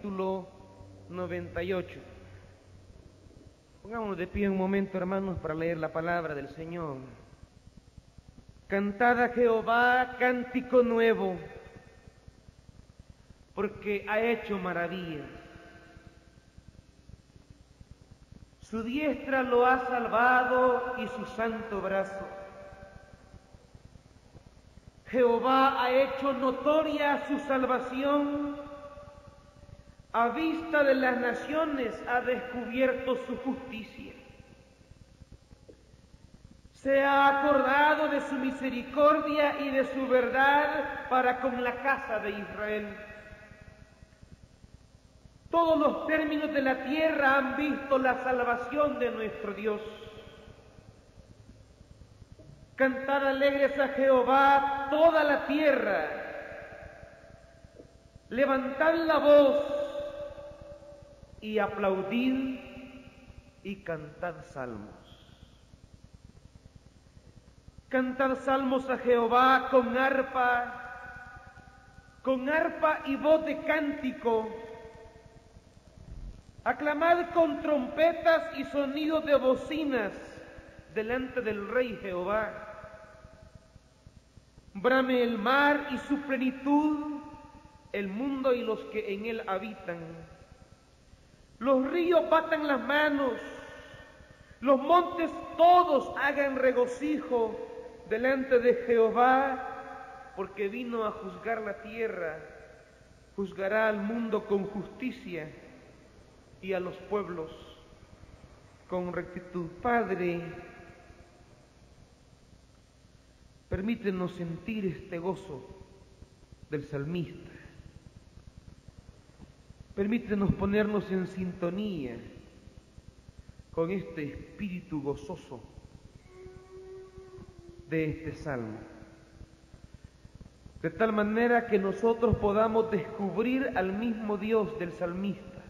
capítulo 98. Pongámonos de pie un momento, hermanos, para leer la palabra del Señor. Cantad a Jehová cántico nuevo, porque ha hecho maravillas. Su diestra lo ha salvado y su santo brazo. Jehová ha hecho notoria su salvación, a vista de las naciones ha descubierto su justicia. Se ha acordado de su misericordia y de su verdad para con la casa de Israel. Todos los términos de la tierra han visto la salvación de nuestro Dios. Cantad alegres a Jehová toda la tierra. Levantad la voz y aplaudid y cantad salmos. Cantad salmos a Jehová con arpa y voz de cántico. Aclamad con trompetas y sonidos de bocinas delante del Rey Jehová. Brame el mar y su plenitud, el mundo y los que en él habitan. Los ríos batan las manos, los montes todos hagan regocijo delante de Jehová, porque vino a juzgar la tierra, juzgará al mundo con justicia y a los pueblos con rectitud. Padre, permítenos sentir este gozo del salmista. Permítenos ponernos en sintonía con este espíritu gozoso de este salmo, de tal manera que nosotros podamos descubrir al mismo Dios del salmista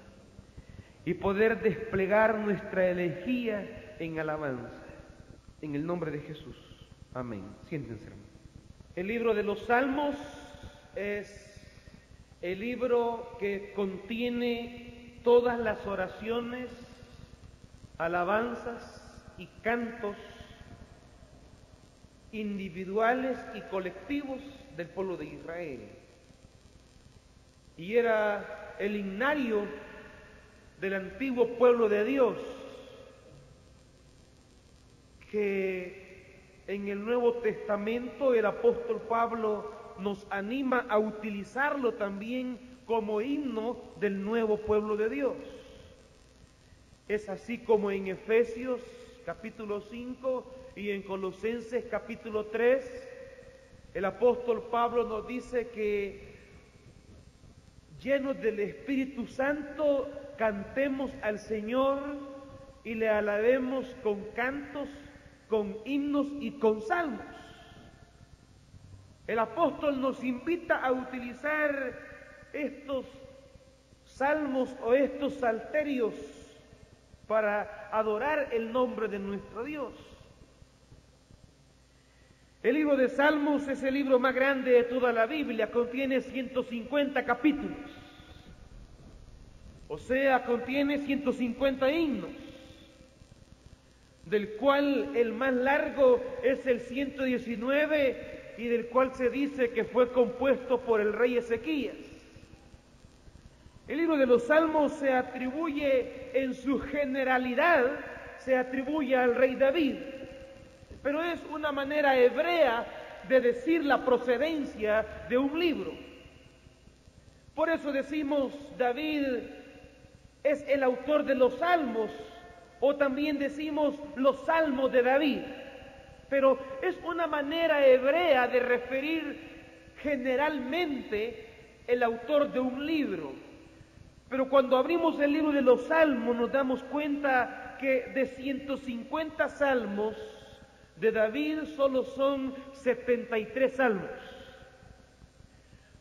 y poder desplegar nuestra elegía en alabanza. En el nombre de Jesús. Amén. Siéntense, hermanos. El libro de los Salmos es el libro que contiene todas las oraciones, alabanzas y cantos individuales y colectivos del pueblo de Israel. Y era el himnario del antiguo pueblo de Dios, que en el Nuevo Testamento el apóstol Pablo nos anima a utilizarlo también como himno del nuevo pueblo de Dios. Es así como en Efesios capítulo 5 y en Colosenses capítulo 3, el apóstol Pablo nos dice que llenos del Espíritu Santo cantemos al Señor y le alabemos con cantos, con himnos y con salmos. El apóstol nos invita a utilizar estos salmos o estos salterios para adorar el nombre de nuestro Dios. El libro de Salmos es el libro más grande de toda la Biblia, contiene 150 capítulos, o sea, contiene 150 himnos, del cual el más largo es el 119 y del cual se dice que fue compuesto por el rey Ezequías. El libro de los Salmos se atribuye en su generalidad, se atribuye al rey David, pero es una manera hebrea de decir la procedencia de un libro. Por eso decimos David es el autor de los Salmos, o también decimos los Salmos de David. Pero es una manera hebrea de referir generalmente el autor de un libro. Pero cuando abrimos el libro de los Salmos nos damos cuenta que de 150 salmos de David solo son 73 salmos.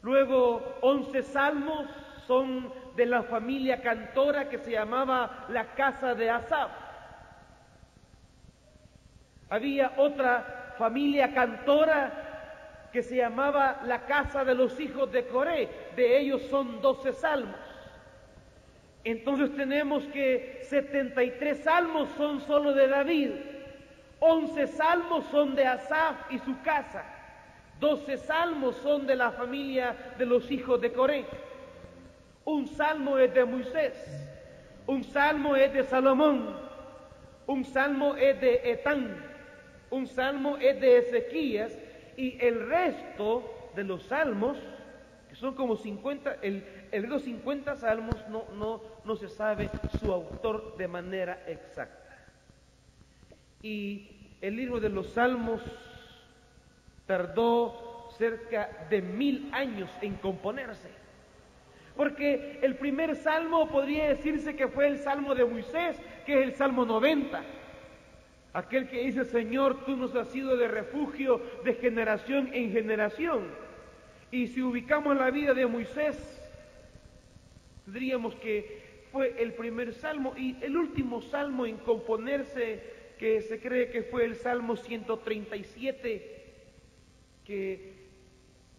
Luego 11 salmos son de la familia cantora que se llamaba la casa de Asaf. Había otra familia cantora que se llamaba la casa de los hijos de Coré, de ellos son 12 salmos. Entonces tenemos que 73 salmos son solo de David, 11 salmos son de Asaf y su casa, 12 salmos son de la familia de los hijos de Coré, un salmo es de Moisés, un salmo es de Salomón, un salmo es de Etán, un salmo es de Ezequías, y el resto de los salmos, que son como 50, de los 50 salmos no se sabe su autor de manera exacta. Y el libro de los salmos tardó cerca de 1000 años en componerse, porque el primer salmo podría decirse que fue el salmo de Moisés, que es el salmo 90, aquel que dice: Señor, tú nos has sido de refugio de generación en generación. Y si ubicamos la vida de Moisés, diríamos que fue el primer salmo, y el último salmo en componerse, que se cree que fue el Salmo 137, que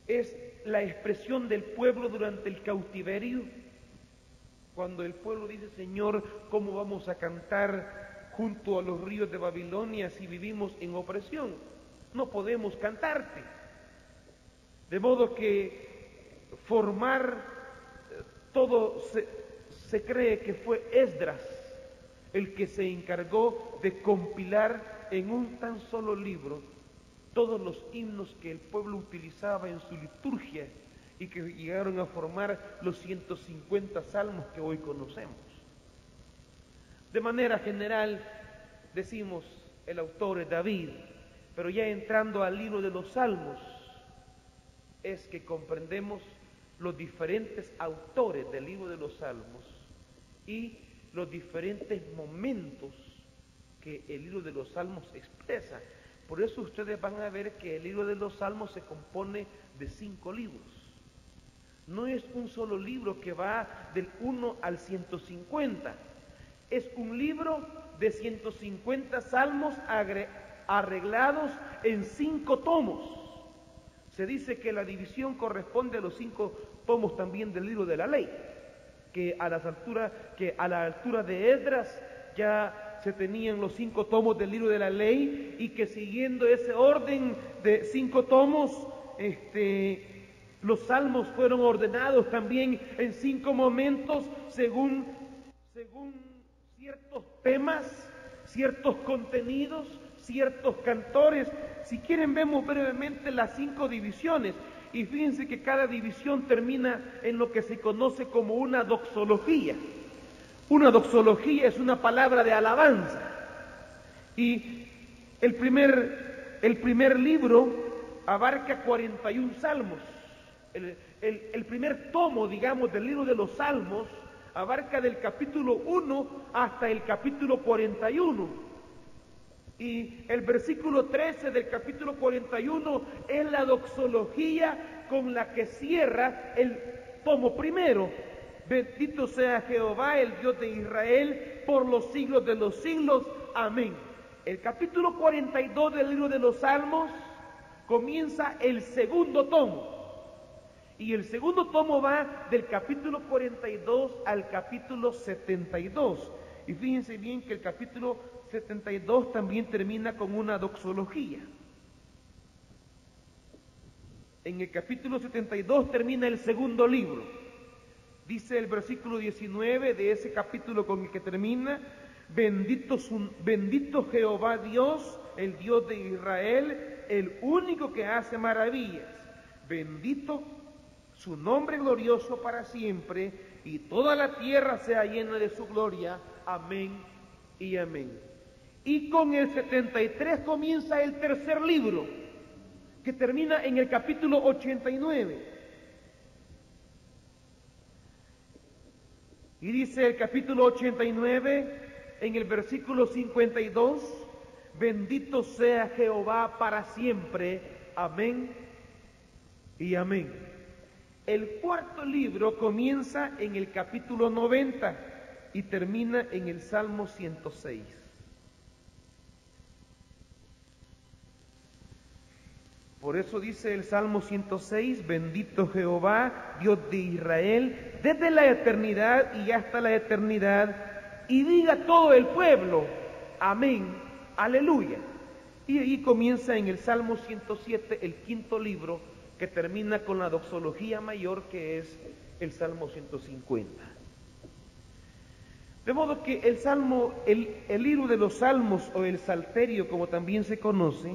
es la expresión del pueblo durante el cautiverio, cuando el pueblo dice: Señor, ¿cómo vamos a cantar junto a los ríos de Babilonia si vivimos en opresión? No podemos cantarte. De modo que formar todo se cree que fue Esdras el que se encargó de compilar en un tan solo libro todos los himnos que el pueblo utilizaba en su liturgia y que llegaron a formar los 150 salmos que hoy conocemos. De manera general decimos el autor es David, pero ya entrando al libro de los salmos es que comprendemos los diferentes autores del libro de los salmos y los diferentes momentos que el libro de los salmos expresa. Por eso ustedes van a ver que el libro de los salmos se compone de 5 libros. No es un solo libro que va del 1 al 150. Es un libro de 150 salmos arreglados en 5 tomos. Se dice que la división corresponde a los 5 tomos también del libro de la ley, que a la altura de Esdras ya se tenían los 5 tomos del libro de la ley, y que siguiendo ese orden de 5 tomos, los salmos fueron ordenados también en 5 momentos según ciertos temas, ciertos contenidos, ciertos cantores. Si quieren, vemos brevemente las 5 divisiones, y fíjense que cada división termina en lo que se conoce como una doxología. Una doxología es una palabra de alabanza, y el primer libro abarca 41 salmos. El primer tomo, digamos, del libro de los salmos abarca del capítulo 1 hasta el capítulo 41. Y el versículo 13 del capítulo 41 es la doxología con la que cierra el tomo primero. Bendito sea Jehová, el Dios de Israel, por los siglos de los siglos. Amén. El capítulo 42 del libro de los Salmos comienza el segundo tomo. Y el segundo tomo va del capítulo 42 al capítulo 72. Y fíjense bien que el capítulo 72 también termina con una doxología. En el capítulo 72 termina el segundo libro. Dice el versículo 19 de ese capítulo con el que termina: bendito Jehová Dios, el Dios de Israel, el único que hace maravillas. Bendito su nombre glorioso para siempre, y toda la tierra sea llena de su gloria. Amén y amén. Y con el 73 comienza el tercer libro, que termina en el capítulo 89. Y dice el capítulo 89 en el versículo 52: bendito sea Jehová para siempre. Amén y amén. El cuarto libro comienza en el capítulo 90 y termina en el Salmo 106. Por eso dice el Salmo 106, bendito Jehová, Dios de Israel, desde la eternidad y hasta la eternidad, y diga todo el pueblo, amén, aleluya. Y ahí comienza en el Salmo 107, el quinto libro, que termina con la doxología mayor, que es el Salmo 150. De modo que el Salmo, el libro de los Salmos, o el Salterio, como también se conoce,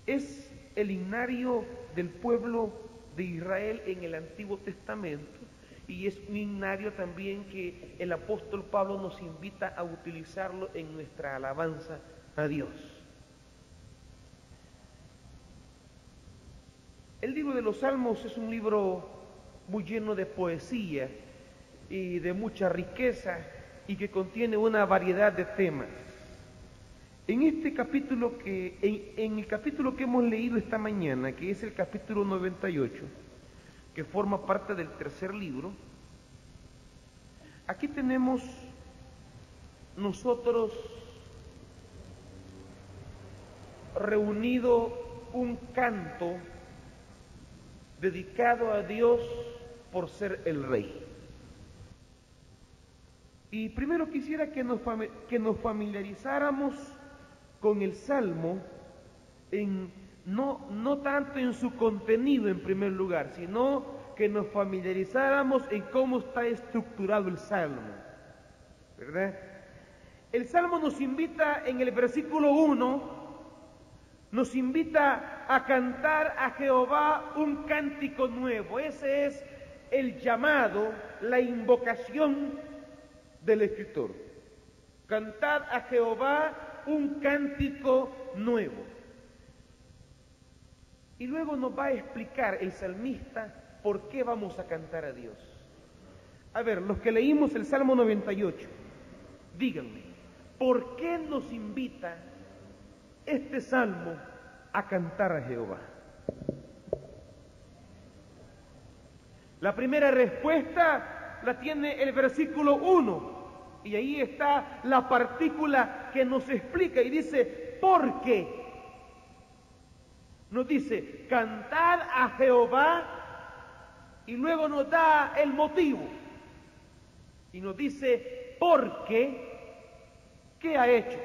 es el himnario del pueblo de Israel en el Antiguo Testamento, y es un himnario también que el apóstol Pablo nos invita a utilizarlo en nuestra alabanza a Dios. El libro de los Salmos es un libro muy lleno de poesía y de mucha riqueza, y que contiene una variedad de temas. En este capítulo en el capítulo que hemos leído esta mañana, que es el capítulo 98, que forma parte del tercer libro, aquí tenemos nosotros reunido un canto dedicado a Dios por ser el Rey. Y primero quisiera que nos familiarizáramos con el Salmo, no tanto en su contenido en primer lugar, sino que nos familiarizáramos en cómo está estructurado el Salmo, ¿verdad? El Salmo nos invita en el versículo 1, nos invita a cantar a Jehová un cántico nuevo. Ese es el llamado, la invocación del escritor. Cantad a Jehová un cántico nuevo. Y luego nos va a explicar el salmista por qué vamos a cantar a Dios. A ver, los que leímos el Salmo 98, díganme, ¿por qué nos invita este salmo a cantar a Jehová? La primera respuesta la tiene el versículo 1, y ahí está la partícula que nos explica y dice, ¿por qué? Nos dice, cantad a Jehová, y luego nos da el motivo, y nos dice, ¿por qué? ¿Qué ha hecho?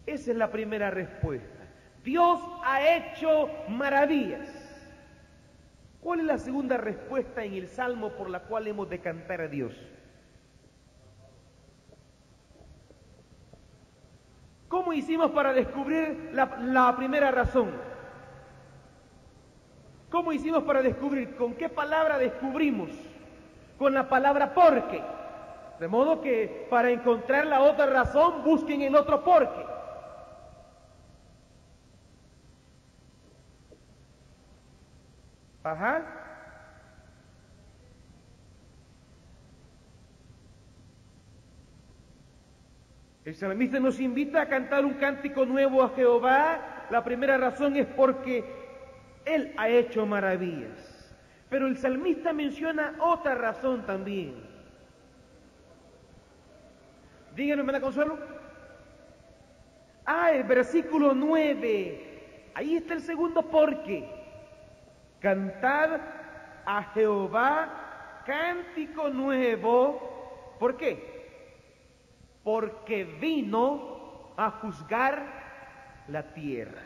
Esa es la primera respuesta. Dios ha hecho maravillas. ¿Cuál es la segunda respuesta en el Salmo por la cual hemos de cantar a Dios? ¿Cómo hicimos para descubrir la primera razón? ¿Cómo hicimos para descubrir? ¿Con qué palabra descubrimos? Con la palabra porque. De modo que para encontrar la otra razón, busquen el otro porque. Ajá. El salmista nos invita a cantar un cántico nuevo a Jehová. La primera razón es porque Él ha hecho maravillas. Pero el salmista menciona otra razón también. Díganme, hermana Consuelo. El versículo 9. Ahí está el segundo porque. Cantad a Jehová cántico nuevo. ¿Por qué? Porque vino a juzgar la tierra.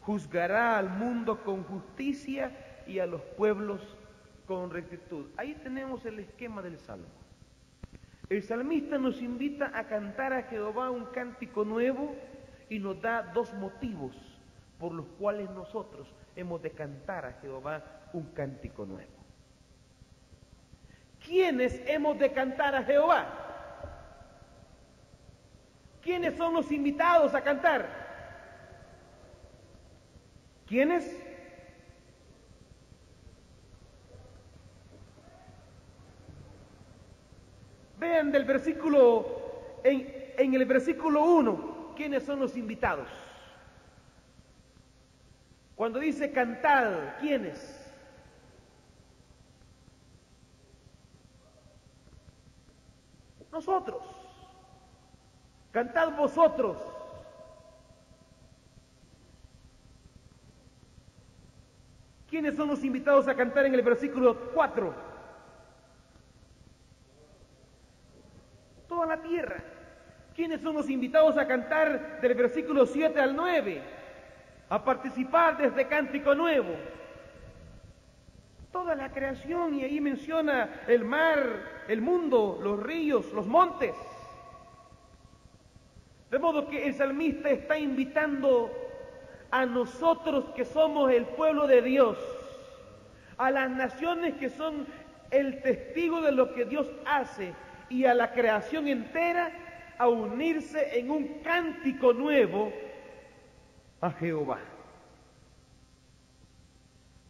Juzgará al mundo con justicia y a los pueblos con rectitud. Ahí tenemos el esquema del Salmo. El salmista nos invita a cantar a Jehová un cántico nuevo y nos da dos motivos por los cuales nosotros hemos de cantar a Jehová un cántico nuevo. ¿Quiénes hemos de cantar a Jehová? ¿Quiénes son los invitados a cantar? ¿Quiénes? Vean del versículo, en el versículo 1, ¿quiénes son los invitados? Cuando dice cantad, ¿quiénes? Nosotros. Cantad vosotros. ¿Quiénes son los invitados a cantar en el versículo 4? Toda la tierra. ¿Quiénes son los invitados a cantar del versículo 7 al 9? A participar de este cántico nuevo. Toda la creación, y ahí menciona el mar, el mundo, los ríos, los montes. De modo que el salmista está invitando a nosotros que somos el pueblo de Dios, a las naciones que son el testigo de lo que Dios hace y a la creación entera a unirse en un cántico nuevo a Jehová.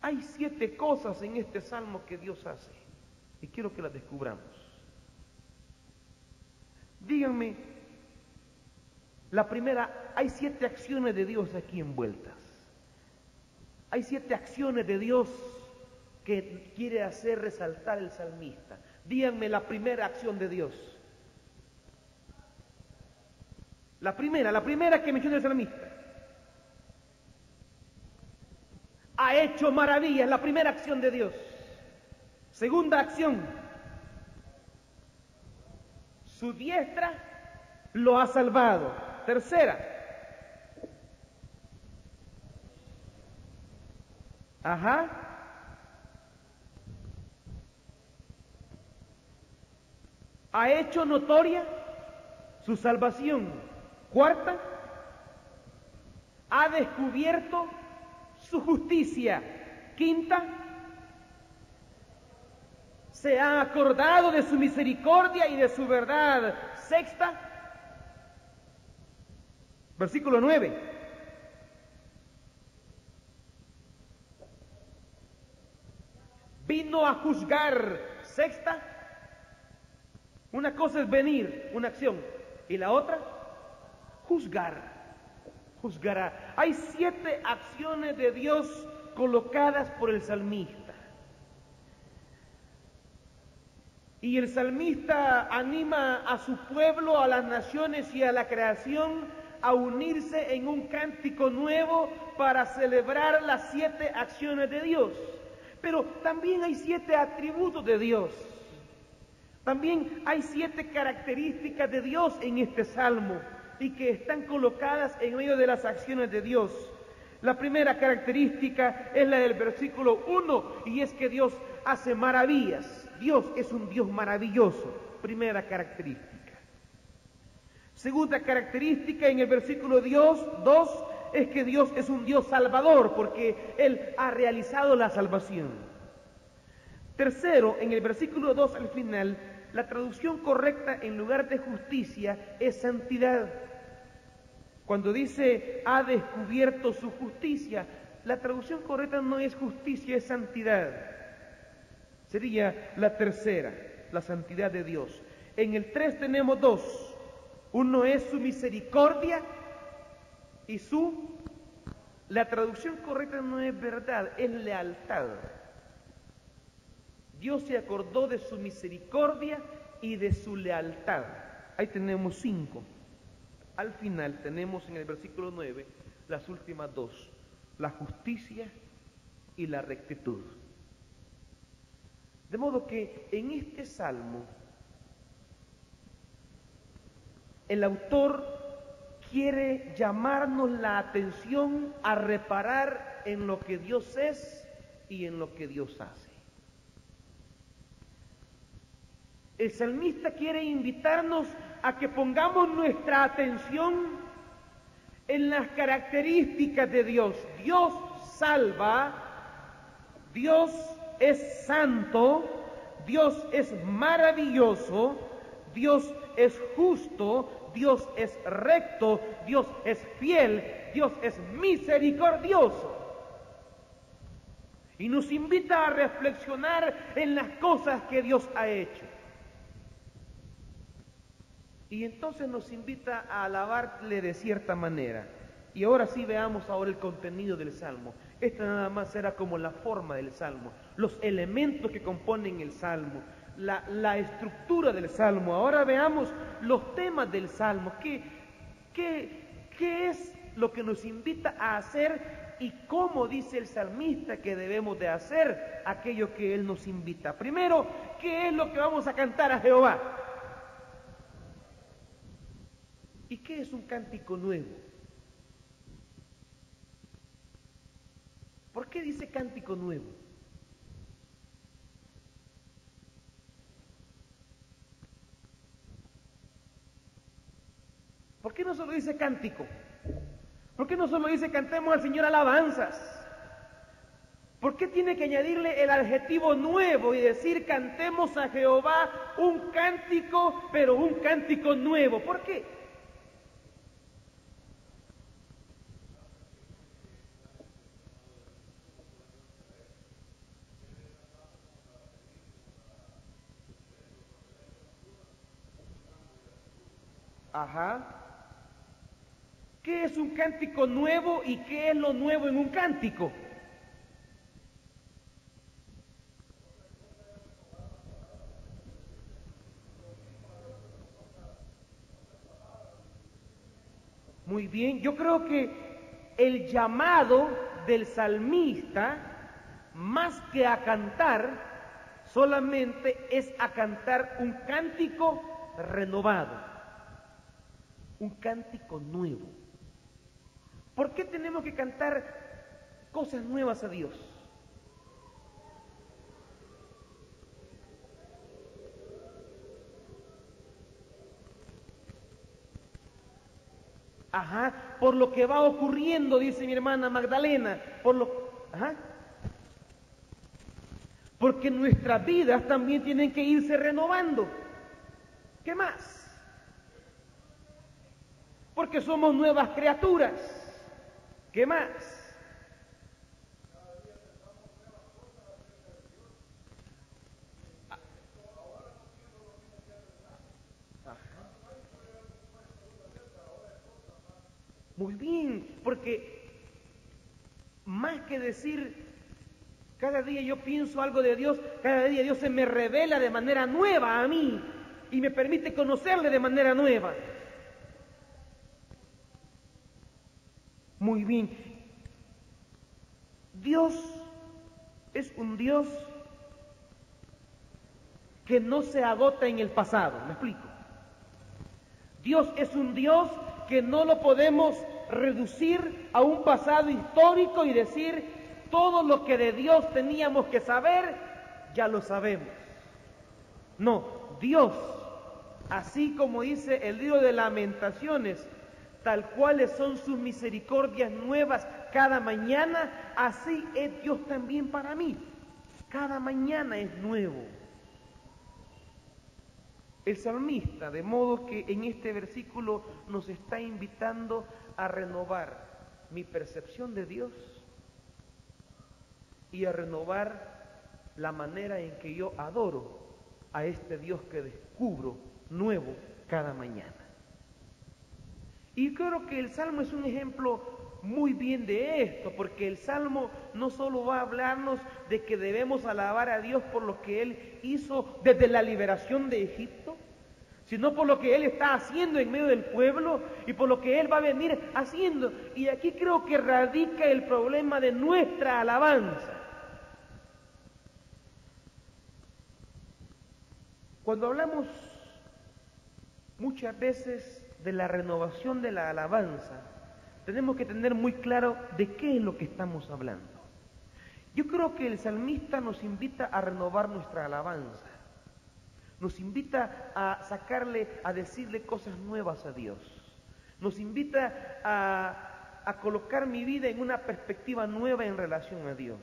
Hay 7 cosas en este salmo que Dios hace y quiero que las descubramos. Díganme, la primera, hay 7 acciones de Dios aquí envueltas. Hay 7 acciones de Dios que quiere hacer resaltar el salmista. Díganme la primera acción de Dios. La primera que menciona el salmista. Ha hecho maravillas, la primera acción de Dios. Segunda acción. Su diestra lo ha salvado. Tercera. Ha hecho notoria su salvación. Cuarta. Ha descubierto su justicia. Quinta. Se ha acordado de su misericordia y de su verdad. Sexta. Versículo 9. Vino a juzgar. Sexta. Una cosa es venir, una acción. Y la otra, juzgar. Juzgará. Hay 7 acciones de Dios colocadas por el salmista. Y el salmista anima a su pueblo, a las naciones y a la creación a unirse en un cántico nuevo para celebrar las 7 acciones de Dios. Pero también hay 7 atributos de Dios. También hay 7 características de Dios en este salmo y que están colocadas en medio de las acciones de Dios. La primera característica es la del versículo 1 y es que Dios hace maravillas. Dios es un Dios maravilloso. Primera característica. Segunda característica en el versículo 2 es que Dios es un Dios salvador porque Él ha realizado la salvación. Tercero, en el versículo 2 al final, la traducción correcta en lugar de justicia es santidad. Cuando dice ha descubierto su justicia, la traducción correcta no es justicia, es santidad. Sería la tercera, la santidad de Dios. En el 3 tenemos 2. Uno es su misericordia y la traducción correcta no es verdad, es lealtad. Dios se acordó de su misericordia y de su lealtad. Ahí tenemos 5. Al final tenemos en el versículo 9 las últimas 2, la justicia y la rectitud. De modo que en este salmo el autor quiere llamarnos la atención a reparar en lo que Dios es y en lo que Dios hace. El salmista quiere invitarnos a que pongamos nuestra atención en las características de Dios. Dios salva, Dios es santo, Dios es maravilloso, Dios es justo, Dios es recto, Dios es fiel, Dios es misericordioso. Y nos invita a reflexionar en las cosas que Dios ha hecho. Y entonces nos invita a alabarle de cierta manera. Y ahora sí veamos ahora el contenido del Salmo. Esta nada más era como la forma del Salmo, los elementos que componen el Salmo, la estructura del Salmo. Ahora veamos los temas del Salmo. ¿Qué es lo que nos invita a hacer y cómo dice el salmista que debemos de hacer aquello que Él nos invita. Primero, ¿qué es lo que vamos a cantar a Jehová? ¿Y qué es un cántico nuevo? ¿Por qué dice cántico nuevo? ¿Por qué no solo dice cántico? ¿Por qué no solo dice cantemos al Señor alabanzas? ¿Por qué tiene que añadirle el adjetivo nuevo y decir cantemos a Jehová un cántico, pero un cántico nuevo? ¿Por qué? Ajá. ¿Qué es un cántico nuevo y qué es lo nuevo en un cántico? Muy bien, yo creo que el llamado del salmista, más que a cantar, solamente es a cantar un cántico renovado, un cántico nuevo. ¿Por qué tenemos que cantar cosas nuevas a Dios? Ajá, por lo que va ocurriendo, dice mi hermana Magdalena, ajá, porque nuestras vidas también tienen que irse renovando. ¿Qué más? Porque somos nuevas criaturas. ¿Qué más? Muy bien, porque más que decir cada día yo pienso algo de Dios, cada día Dios se me revela de manera nueva a mí y me permite conocerle de manera nueva. Muy bien. Dios es un Dios que no se agota en el pasado, ¿me explico? Dios es un Dios que no lo podemos reducir a un pasado histórico y decir todo lo que de Dios teníamos que saber, ya lo sabemos. No, Dios, así como dice el libro de Lamentaciones, tal cuales son sus misericordias nuevas cada mañana, así es Dios también para mí. Cada mañana es nuevo. El salmista, de modo que en este versículo nos está invitando a renovar mi percepción de Dios y a renovar la manera en que yo adoro a este Dios que descubro nuevo cada mañana. Y creo que el Salmo es un ejemplo muy bien de esto, porque el Salmo no solo va a hablarnos de que debemos alabar a Dios por lo que Él hizo desde la liberación de Egipto, sino por lo que Él está haciendo en medio del pueblo y por lo que Él va a venir haciendo. Y aquí creo que radica el problema de nuestra alabanza. Cuando hablamos muchas veces de la renovación de la alabanza, tenemos que tener muy claro de qué es lo que estamos hablando. Yo creo que el salmista nos invita a renovar nuestra alabanza, nos invita a a decirle cosas nuevas a Dios, nos invita a colocar mi vida en una perspectiva nueva en relación a Dios,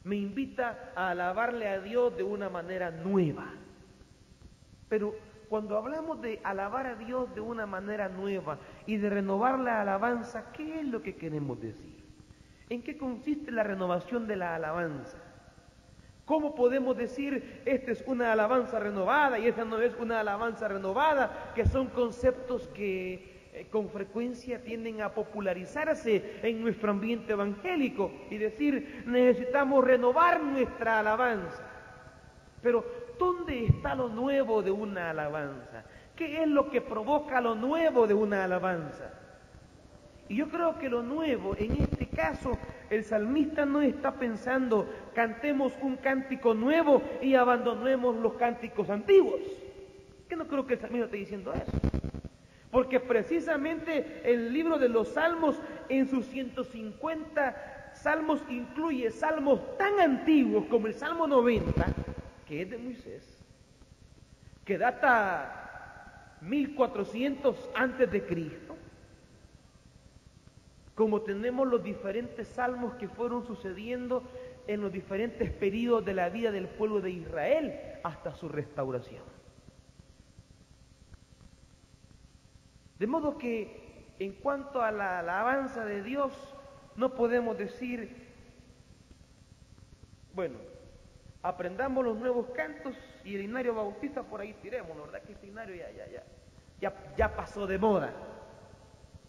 me invita a alabarle a Dios de una manera nueva. Pero cuando hablamos de alabar a Dios de una manera nueva y de renovar la alabanza, ¿qué es lo que queremos decir? ¿En qué consiste la renovación de la alabanza? ¿Cómo podemos decir esta es una alabanza renovada y esta no es una alabanza renovada? Que son conceptos que con frecuencia tienden a popularizarse en nuestro ambiente evangélico y decir necesitamos renovar nuestra alabanza. Pero ¿dónde está lo nuevo de una alabanza? ¿Qué es lo que provoca lo nuevo de una alabanza? Y yo creo que lo nuevo en este caso el salmista no está pensando, cantemos un cántico nuevo y abandonemos los cánticos antiguos. Que no creo que el salmista esté diciendo eso. Porque precisamente el libro de los Salmos, en sus 150 salmos, incluye salmos tan antiguos como el Salmo 90, que es de Moisés, que data 1400 antes de Cristo, como tenemos los diferentes salmos que fueron sucediendo en los diferentes periodos de la vida del pueblo de Israel hasta su restauración. De modo que en cuanto a la alabanza de Dios, no podemos decir, bueno, aprendamos los nuevos cantos y el himnario bautista por ahí tiremos, la verdad que este himnario ya pasó de moda.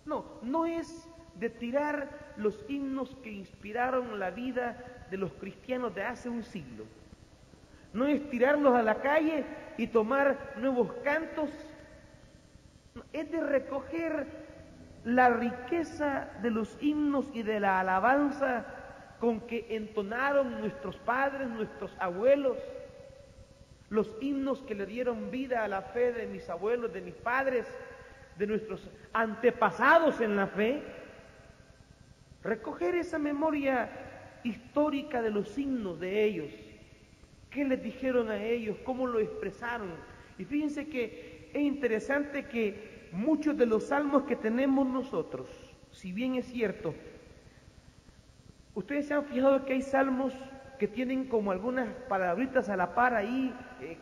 No es de tirar los himnos que inspiraron la vida de los cristianos de hace un siglo. No es tirarlos a la calle y tomar nuevos cantos. Es de recoger la riqueza de los himnos y de la alabanza con que entonaron nuestros padres, nuestros abuelos, los himnos que le dieron vida a la fe de mis abuelos, de mis padres, de nuestros antepasados en la fe. Recoger esa memoria histórica de los himnos de ellos, qué les dijeron a ellos, cómo lo expresaron. Y fíjense que es interesante que muchos de los salmos que tenemos nosotros, si bien es cierto, ustedes se han fijado que hay salmos que tienen como algunas palabritas a la par ahí,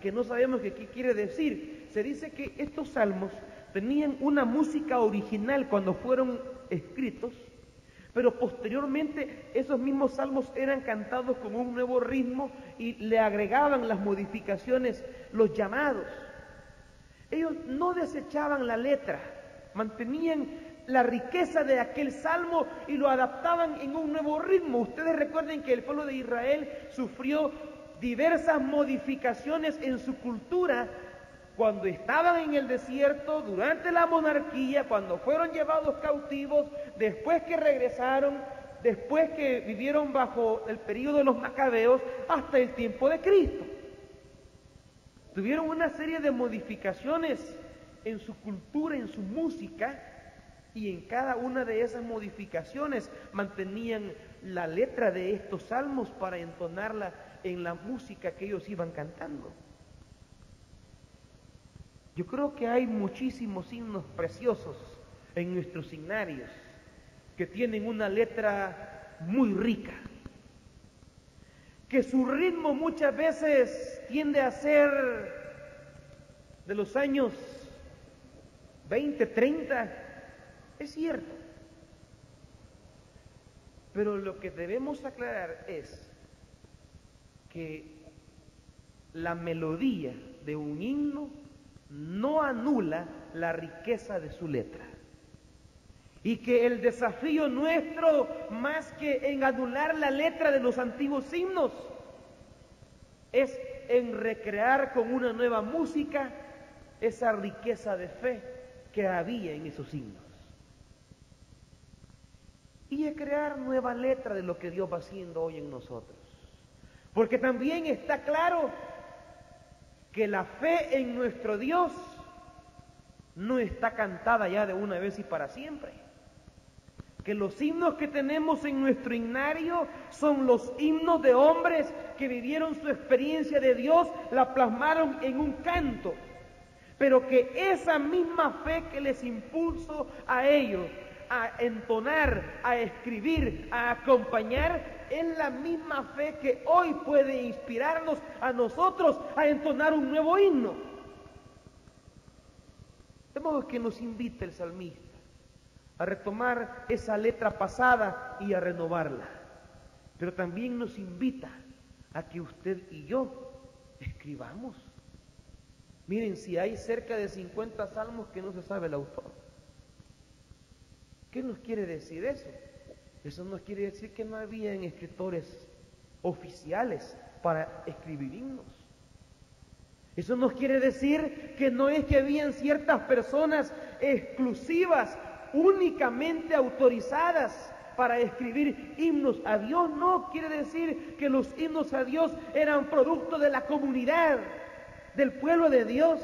que no sabemos qué quiere decir. Se dice que estos salmos tenían una música original cuando fueron escritos, pero posteriormente esos mismos salmos eran cantados con un nuevo ritmo y le agregaban las modificaciones, los llamados. Ellos no desechaban la letra, mantenían la riqueza de aquel salmo y lo adaptaban en un nuevo ritmo. Ustedes recuerden que el pueblo de Israel sufrió diversas modificaciones en su cultura cuando estaban en el desierto, durante la monarquía, cuando fueron llevados cautivos, después que regresaron, después que vivieron bajo el período de los macabeos, hasta el tiempo de Cristo. Tuvieron una serie de modificaciones en su cultura, en su música, y en cada una de esas modificaciones mantenían la letra de estos salmos para entonarla en la música que ellos iban cantando. Yo creo que hay muchísimos himnos preciosos en nuestros himnarios que tienen una letra muy rica, que su ritmo muchas veces tiende a ser de los años 20, 30, es cierto. Pero lo que debemos aclarar es que la melodía de un himno no anula la riqueza de su letra. Y que el desafío nuestro, más que en anular la letra de los antiguos himnos, es en recrear con una nueva música esa riqueza de fe que había en esos himnos. Y de crear nueva letra de lo que Dios va haciendo hoy en nosotros. Porque también está claro que la fe en nuestro Dios no está cantada ya de una vez y para siempre. Que los himnos que tenemos en nuestro himnario son los himnos de hombres que vivieron su experiencia de Dios, la plasmaron en un canto. Pero que esa misma fe que les impulsó a ellos a entonar, a escribir, a acompañar, es la misma fe que hoy puede inspirarnos a nosotros a entonar un nuevo himno. De modo que nos invita el salmista a retomar esa letra pasada y a renovarla. Pero también nos invita a que usted y yo escribamos. Miren, si hay cerca de 50 salmos que no se sabe el autor. ¿Qué nos quiere decir eso? Eso nos quiere decir que no habían escritores oficiales para escribir himnos. Eso nos quiere decir que no es que habían ciertas personas exclusivas, únicamente autorizadas para escribir himnos a Dios. No quiere decir que los himnos a Dios eran producto de la comunidad, del pueblo de Dios.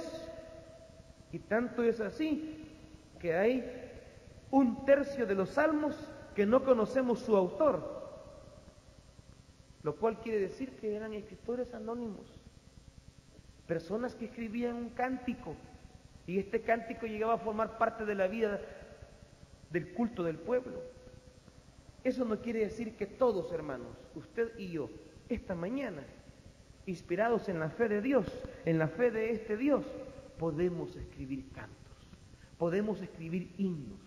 Y tanto es así que hay 1/3 de los salmos que no conocemos su autor, lo cual quiere decir que eran escritores anónimos, personas que escribían un cántico, y este cántico llegaba a formar parte de la vida del culto del pueblo. Eso no quiere decir que todos, hermanos, usted y yo, esta mañana, inspirados en la fe de Dios, en la fe de este Dios, podemos escribir cantos, podemos escribir himnos.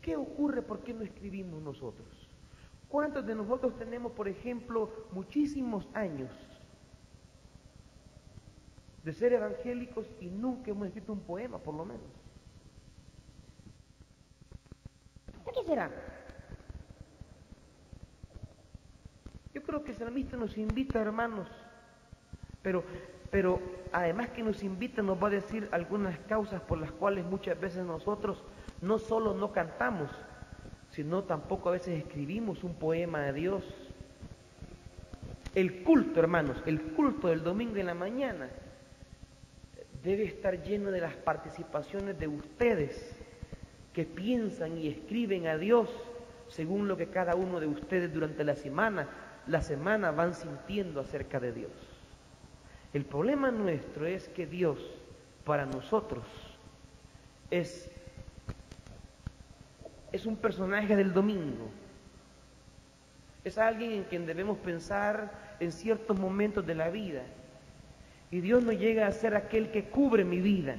¿Qué ocurre? ¿Por qué no escribimos nosotros? ¿Cuántos de nosotros tenemos, por ejemplo, muchísimos años de ser evangélicos y nunca hemos escrito un poema, por lo menos? ¿Por qué será? Yo creo que el salmista nos invita, hermanos, pero además que nos invita, nos va a decir algunas causas por las cuales muchas veces nosotros no solo no cantamos, sino tampoco a veces escribimos un poema a Dios. El culto, hermanos, el culto del domingo en la mañana debe estar lleno de las participaciones de ustedes que piensan y escriben a Dios según lo que cada uno de ustedes durante la semana van sintiendo acerca de Dios. El problema nuestro es que Dios para nosotros es un personaje del domingo, es alguien en quien debemos pensar en ciertos momentos de la vida, y Dios no llega a ser aquel que cubre mi vida.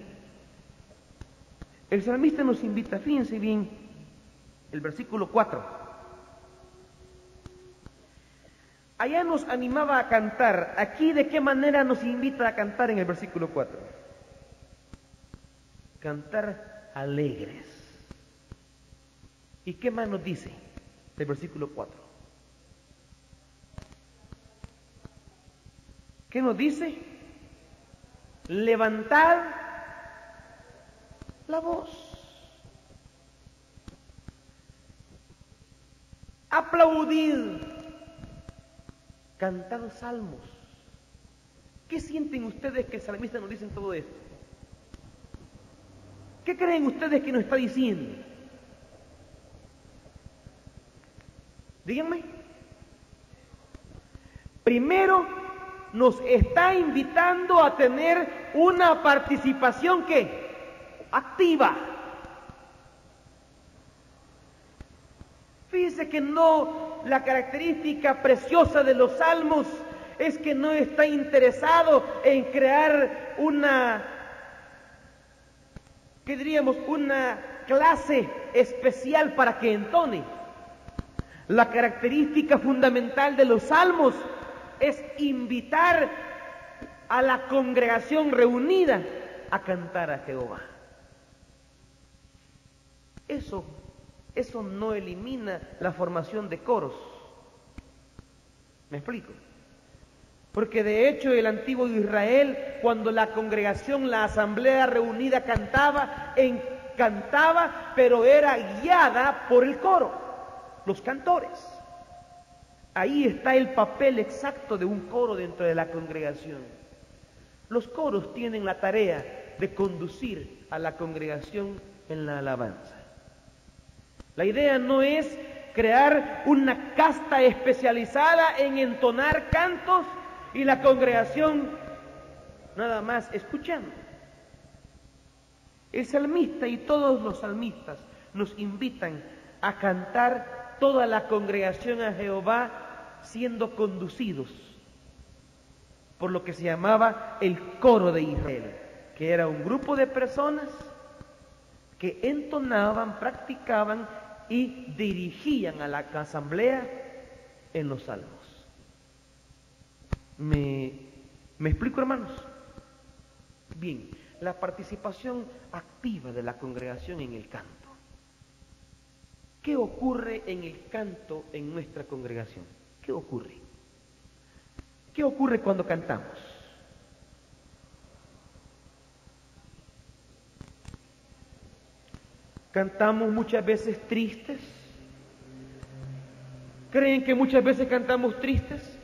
El salmista nos invita, fíjense bien, el versículo 4. Allá nos animaba a cantar, aquí ¿de qué manera nos invita a cantar en el versículo 4? Cantar alegres. ¿Y qué más nos dice el versículo 4? ¿Qué nos dice? Levantad la voz, aplaudid, cantad salmos. ¿Qué sienten ustedes que el salmista nos dice en todo esto? ¿Qué creen ustedes que nos está diciendo? Díganme. Primero, nos está invitando a tener una participación ¿qué? Activa. Fíjense que no, la característica preciosa de los salmos es que no está interesado en crear una, ¿qué diríamos? Una clase especial para que entone. La característica fundamental de los salmos es invitar a la congregación reunida a cantar a Jehová. Eso no elimina la formación de coros. ¿Me explico? Porque de hecho el antiguo Israel, cuando la congregación, la asamblea reunida cantaba, pero era guiada por el coro. Los cantores. Ahí está el papel exacto de un coro dentro de la congregación. Los coros tienen la tarea de conducir a la congregación en la alabanza. La idea no es crear una casta especializada en entonar cantos y la congregación nada más escuchando. El salmista y todos los salmistas nos invitan a cantar toda la congregación a Jehová siendo conducidos por lo que se llamaba el coro de Israel, que era un grupo de personas que entonaban, practicaban y dirigían a la asamblea en los salmos. ¿Me explico, hermanos? Bien, la participación activa de la congregación en el canto. ¿Qué ocurre en el canto en nuestra congregación? ¿Qué ocurre? ¿Qué ocurre cuando cantamos? Cantamos muchas veces tristes. ¿Creen que muchas veces cantamos tristes?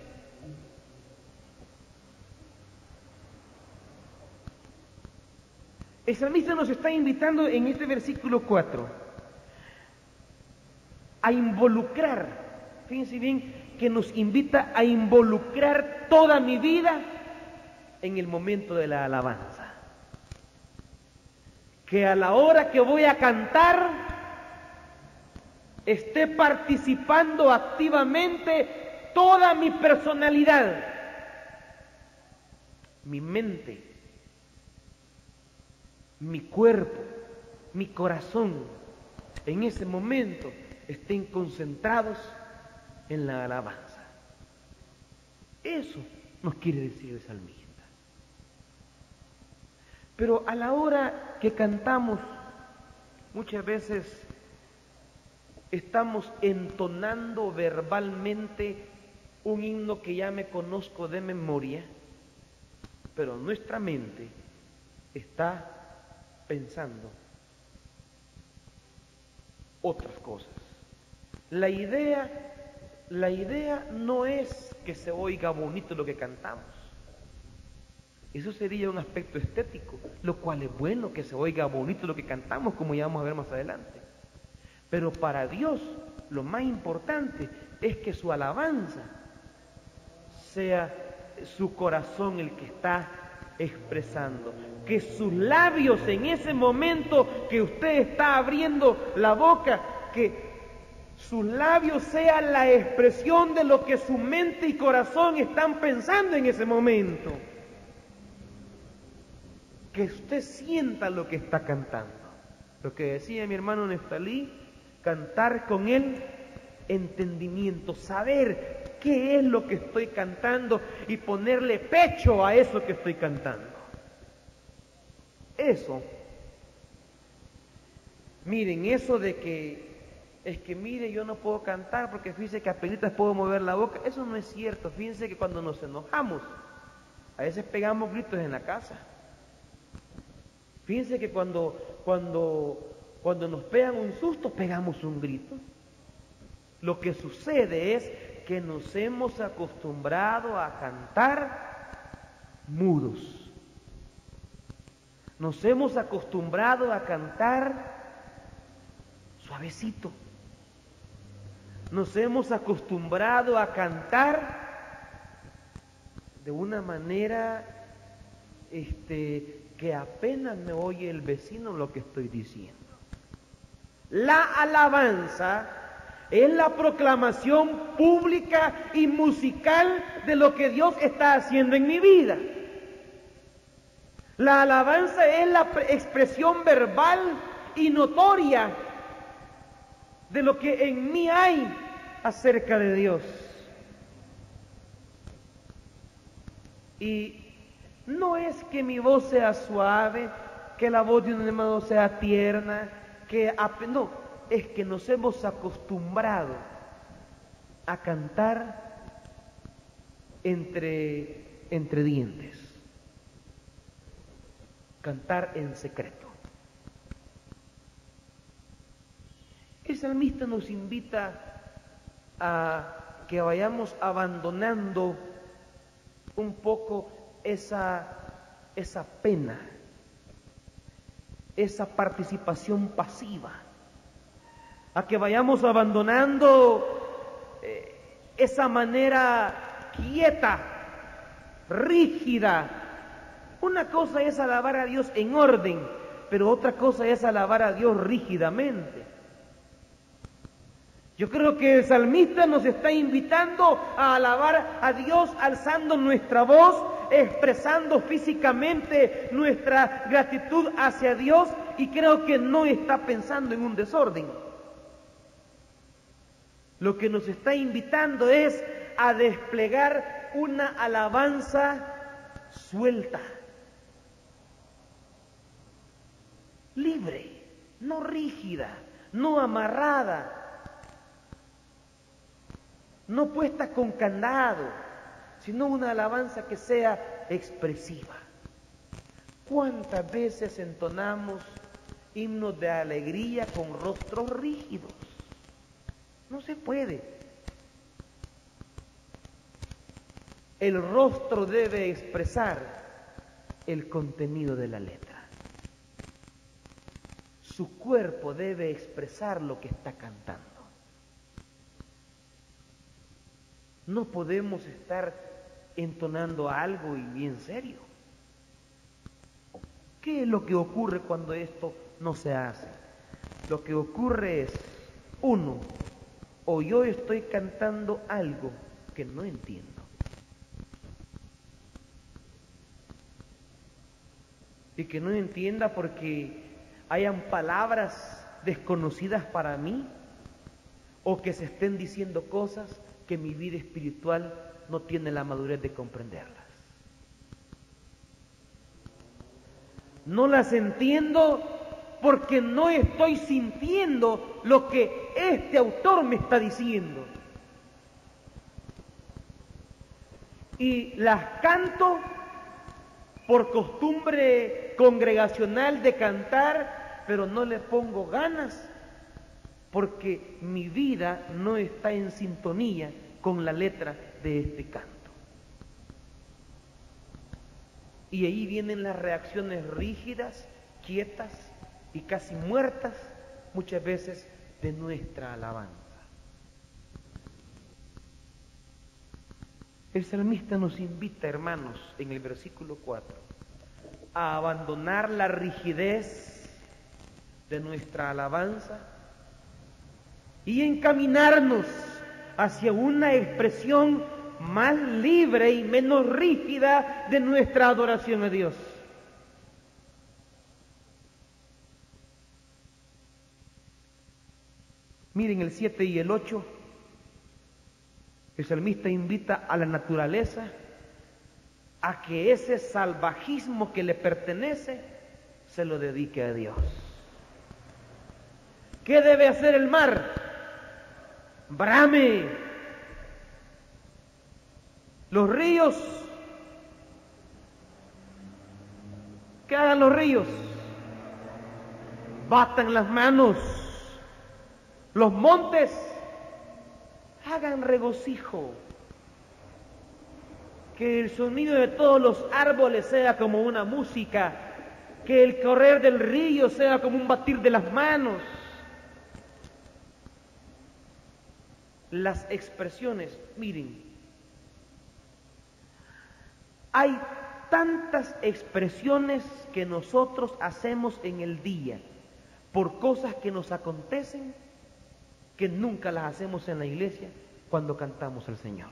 El salmista nos está invitando en este versículo 4 a involucrar, fíjense bien, que nos invita a involucrar toda mi vida en el momento de la alabanza. Que a la hora que voy a cantar esté participando activamente toda mi personalidad, mi mente, mi cuerpo, mi corazón, en ese momento estén concentrados en la alabanza. Eso nos quiere decir el salmista. Pero a la hora que cantamos, muchas veces estamos entonando verbalmente un himno que ya me conozco de memoria, pero nuestra mente está pensando otras cosas. La idea no es que se oiga bonito lo que cantamos. Eso sería un aspecto estético, lo cual es bueno, que se oiga bonito lo que cantamos, como ya vamos a ver más adelante. Pero para Dios lo más importante es que su alabanza sea su corazón el que está expresando, que sus labios en ese momento que usted está abriendo la boca, que sus labios sean la expresión de lo que su mente y corazón están pensando en ese momento. Que usted sienta lo que está cantando. Lo que decía mi hermano Neftalí, cantar con el entendimiento, saber qué es lo que estoy cantando y ponerle pecho a eso que estoy cantando. Eso, miren, eso de que es que mire, yo no puedo cantar porque fíjense que apenas puedo mover la boca, eso no es cierto. Fíjense que cuando nos enojamos, a veces pegamos gritos en la casa. Fíjense que cuando nos pegan un susto, pegamos un grito. Lo que sucede es que nos hemos acostumbrado a cantar mudos. Nos hemos acostumbrado a cantar suavecito. Nos hemos acostumbrado a cantar de una manera que apenas me oye el vecino lo que estoy diciendo. La alabanza es la proclamación pública y musical de lo que Dios está haciendo en mi vida. La alabanza es la expresión verbal y notoria de lo que en mí hay acerca de Dios. Y no es que mi voz sea suave, que la voz de un hermano sea tierna, no, es que nos hemos acostumbrado a cantar entre dientes, cantar en secreto. El salmista nos invita a que vayamos abandonando un poco esa pena, esa participación pasiva, a que vayamos abandonando esa manera quieta, rígida. Una cosa es alabar a Dios en orden, pero otra cosa es alabar a Dios rígidamente. Yo creo que el salmista nos está invitando a alabar a Dios alzando nuestra voz, expresando físicamente nuestra gratitud hacia Dios, y creo que no está pensando en un desorden. Lo que nos está invitando es a desplegar una alabanza suelta, libre, no rígida, no amarrada, no puesta con candado, sino una alabanza que sea expresiva. ¿Cuántas veces entonamos himnos de alegría con rostros rígidos. No se puede. El rostro debe expresar el contenido de la letra. Su cuerpo debe expresar lo que está cantando. No podemos estar entonando algo y bien serio. ¿Qué es lo que ocurre cuando esto no se hace? Lo que ocurre es, uno, o yo estoy cantando algo que no entiendo. Y que no entienda porque hayan palabras desconocidas para mí, o que se estén diciendo cosas que mi vida espiritual no tiene la madurez de comprenderlas. No las entiendo porque no estoy sintiendo lo que este autor me está diciendo. Y las canto por costumbre congregacional de cantar, pero no le pongo ganas porque mi vida no está en sintonía con la letra de este canto. Y ahí vienen las reacciones rígidas, quietas y casi muertas, muchas veces, de nuestra alabanza. El salmista nos invita, hermanos, en el versículo 4, a abandonar la rigidez de nuestra alabanza y encaminarnos hacia una expresión más libre y menos rígida de nuestra adoración a Dios. Miren el 7 y el 8. El salmista invita a la naturaleza a que ese salvajismo que le pertenece se lo dedique a Dios. ¿Qué debe hacer el mar? Brame. Los ríos, ¿qué hagan los ríos? Batan las manos. Los montes, hagan regocijo. Que el sonido de todos los árboles sea como una música. Que el correr del río sea como un batir de las manos. Las expresiones, miren, hay tantas expresiones que nosotros hacemos en el día por cosas que nos acontecen que nunca las hacemos en la iglesia cuando cantamos al Señor.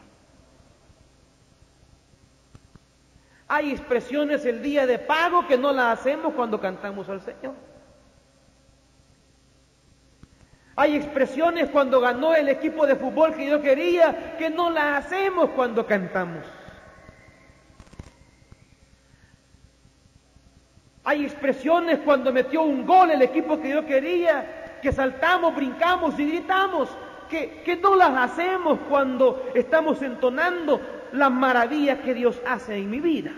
Hay expresiones el día de pago que no las hacemos cuando cantamos al Señor. Hay expresiones cuando ganó el equipo de fútbol que yo quería que no las hacemos cuando cantamos. Hay expresiones cuando metió un gol el equipo que yo quería, que saltamos, brincamos y gritamos, que no las hacemos cuando estamos entonando las maravillas que Dios hace en mi vida.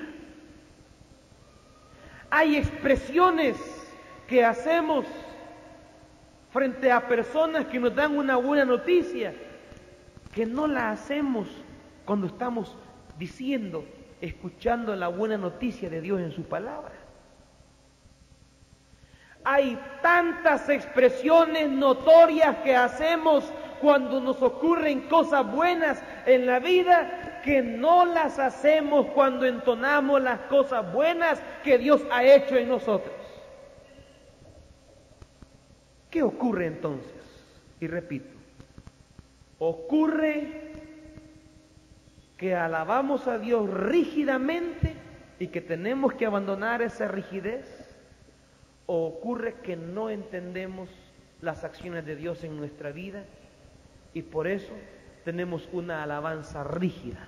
Hay expresiones que hacemos frente a personas que nos dan una buena noticia, que no la hacemos cuando estamos diciendo, escuchando la buena noticia de Dios en su palabra. Hay tantas expresiones notorias que hacemos cuando nos ocurren cosas buenas en la vida que no las hacemos cuando entonamos las cosas buenas que Dios ha hecho en nosotros. ¿Qué ocurre entonces? Y repito, ocurre que alabamos a Dios rígidamente y que tenemos que abandonar esa rigidez, o ocurre que no entendemos las acciones de Dios en nuestra vida y por eso tenemos una alabanza rígida.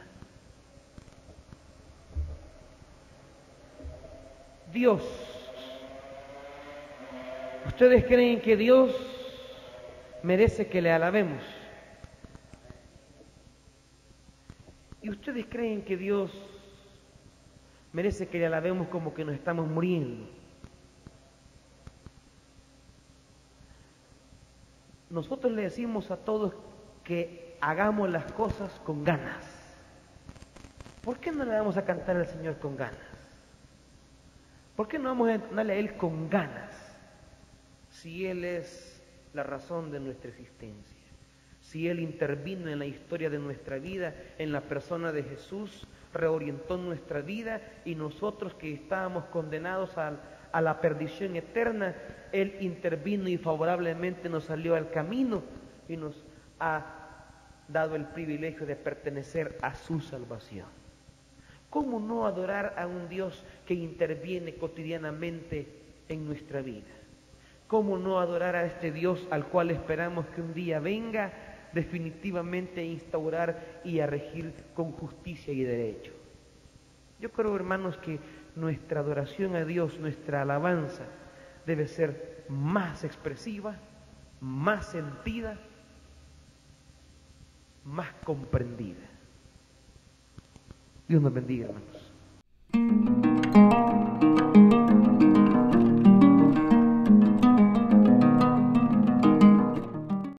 Dios, ¿ustedes creen que Dios merece que le alabemos? ¿Y ustedes creen que Dios merece que le alabemos como que nos estamos muriendo? nosotros le decimos a todos que hagamos las cosas con ganas. ¿Por qué no le vamos a cantar al Señor con ganas? ¿Por qué no vamos a entonarle a Él con ganas? Si Él es la razón de nuestra existencia, si Él intervino en la historia de nuestra vida, en la persona de Jesús, reorientó nuestra vida, y nosotros que estábamos condenados a la perdición eterna, Él intervino y favorablemente nos salió al camino y nos ha dado el privilegio de pertenecer a su salvación. ¿Cómo no adorar a un Dios que interviene cotidianamente en nuestra vida? ¿Cómo no adorar a este Dios al cual esperamos que un día venga definitivamente a instaurar y a regir con justicia y derecho? Yo creo, hermanos, que nuestra adoración a Dios, nuestra alabanza, debe ser más expresiva, más sentida, más comprendida. Dios nos bendiga, hermanos.